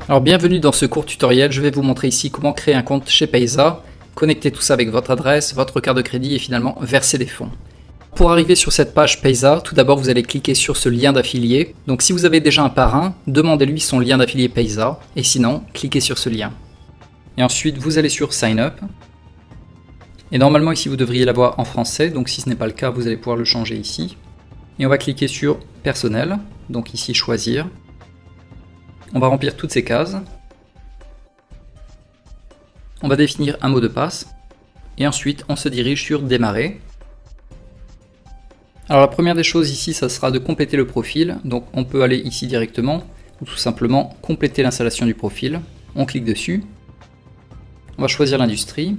Alors bienvenue dans ce court tutoriel, je vais vous montrer ici comment créer un compte chez Payza, connecter tout ça avec votre adresse, votre carte de crédit et finalement verser des fonds. Pour arriver sur cette page Payza, tout d'abord vous allez cliquer sur ce lien d'affilié. Donc si vous avez déjà un parrain, demandez-lui son lien d'affilié Payza et sinon cliquez sur ce lien. Et ensuite vous allez sur Sign Up. Et normalement ici vous devriez l'avoir en français, donc si ce n'est pas le cas vous allez pouvoir le changer ici. Et on va cliquer sur Personnel, donc ici Choisir. On va remplir toutes ces cases. On va définir un mot de passe. Et ensuite, on se dirige sur Démarrer. Alors la première des choses ici, ça sera de compléter le profil. Donc on peut aller ici directement, ou tout simplement compléter l'installation du profil. On clique dessus. On va choisir l'industrie.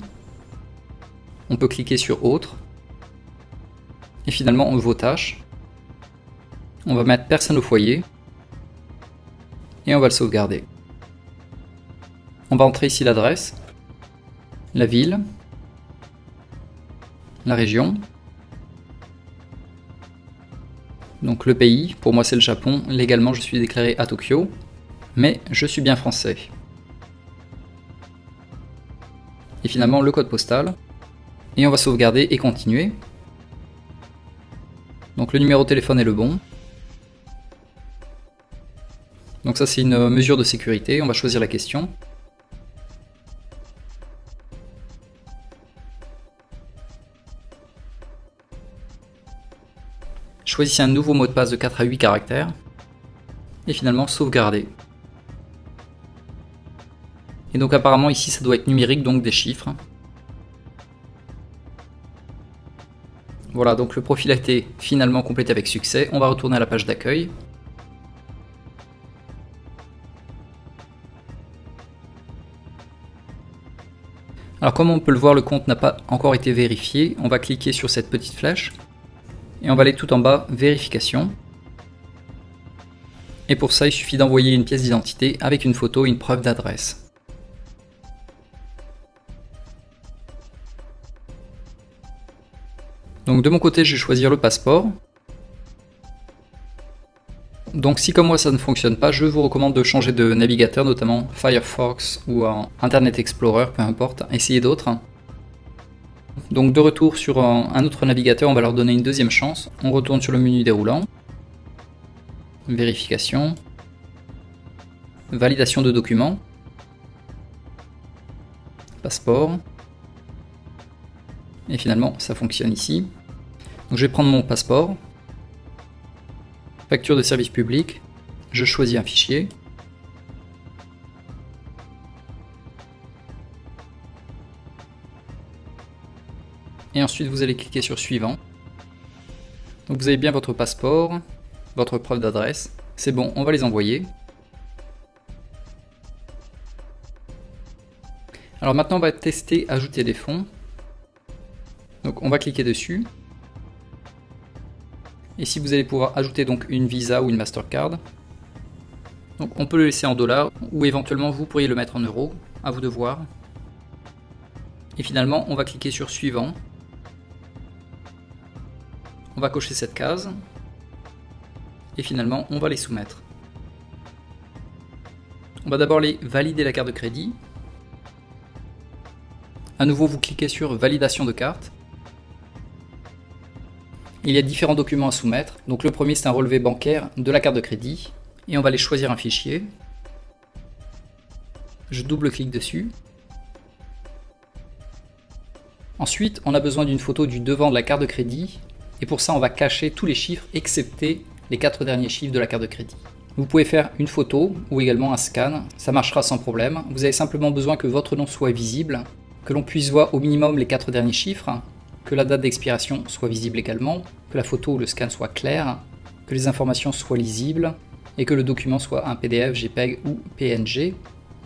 On peut cliquer sur Autre. Et finalement, vos tâches. On va mettre Personne au foyer. Et on va le sauvegarder. On va entrer ici l'adresse, la ville, la région, donc le pays, pour moi c'est le Japon, légalement je suis déclaré à Tokyo, mais je suis bien français. Et finalement le code postal, et on va sauvegarder et continuer. Donc le numéro de téléphone est le bon. Donc ça c'est une mesure de sécurité, on va choisir la question. Choisissez un nouveau mot de passe de 4 à 8 caractères. Et finalement sauvegarder. Et donc apparemment ici ça doit être numérique, donc des chiffres. Voilà, donc le profil a été finalement complété avec succès. On va retourner à la page d'accueil. Alors comme on peut le voir, le compte n'a pas encore été vérifié. On va cliquer sur cette petite flèche et on va aller tout en bas, vérification. Et pour ça, il suffit d'envoyer une pièce d'identité avec une photo et une preuve d'adresse. Donc de mon côté, je vais choisir le passeport. Donc si comme moi ça ne fonctionne pas, je vous recommande de changer de navigateur, notamment Firefox ou Internet Explorer, peu importe, essayez d'autres. Donc de retour sur un autre navigateur, on va leur donner une deuxième chance. On retourne sur le menu déroulant, vérification, validation de documents, passeport, et finalement ça fonctionne ici. Donc je vais prendre mon passeport. Facture de service public, je choisis un fichier. Et ensuite vous allez cliquer sur suivant. Donc vous avez bien votre passeport, votre preuve d'adresse. C'est bon, on va les envoyer. Alors maintenant on va tester ajouter des fonds. Donc on va cliquer dessus. Ici vous allez pouvoir ajouter donc une Visa ou une Mastercard. Donc on peut le laisser en dollars ou éventuellement vous pourriez le mettre en euros, à vous de voir. Et finalement on va cliquer sur suivant. On va cocher cette case. Et finalement on va les soumettre. On va d'abord les valider la carte de crédit. À nouveau vous cliquez sur validation de carte. Il y a différents documents à soumettre. Donc le premier c'est un relevé bancaire de la carte de crédit. Et on va aller choisir un fichier. Je double-clique dessus. Ensuite on a besoin d'une photo du devant de la carte de crédit. Et pour ça on va cacher tous les chiffres excepté les 4 derniers chiffres de la carte de crédit. Vous pouvez faire une photo ou également un scan. Ça marchera sans problème. Vous avez simplement besoin que votre nom soit visible. Que l'on puisse voir au minimum les 4 derniers chiffres. Que la date d'expiration soit visible également, que la photo ou le scan soit clair, que les informations soient lisibles et que le document soit un PDF, JPEG ou PNG.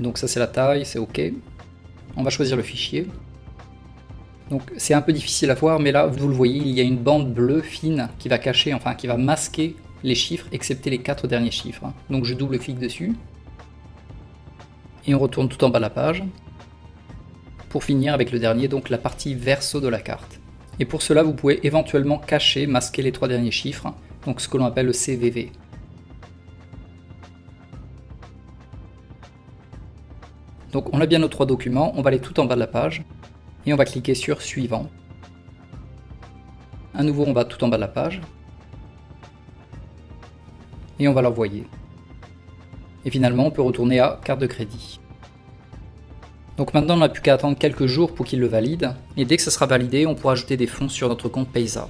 Donc ça c'est la taille, c'est OK. On va choisir le fichier. Donc c'est un peu difficile à voir, mais là vous le voyez, il y a une bande bleue fine qui va cacher, enfin qui va masquer les chiffres excepté les 4 derniers chiffres. Donc je double-clique dessus et on retourne tout en bas de la page pour finir avec le dernier, donc la partie verso de la carte. Et pour cela, vous pouvez éventuellement cacher, masquer les 3 derniers chiffres, donc ce que l'on appelle le CVV. Donc on a bien nos 3 documents, on va aller tout en bas de la page et on va cliquer sur Suivant. À nouveau on va tout en bas de la page et on va l'envoyer. Et finalement on peut retourner à Carte de crédit. Donc maintenant on n'a plus qu'à attendre quelques jours pour qu'il le valide et dès que ça sera validé on pourra ajouter des fonds sur notre compte Payza.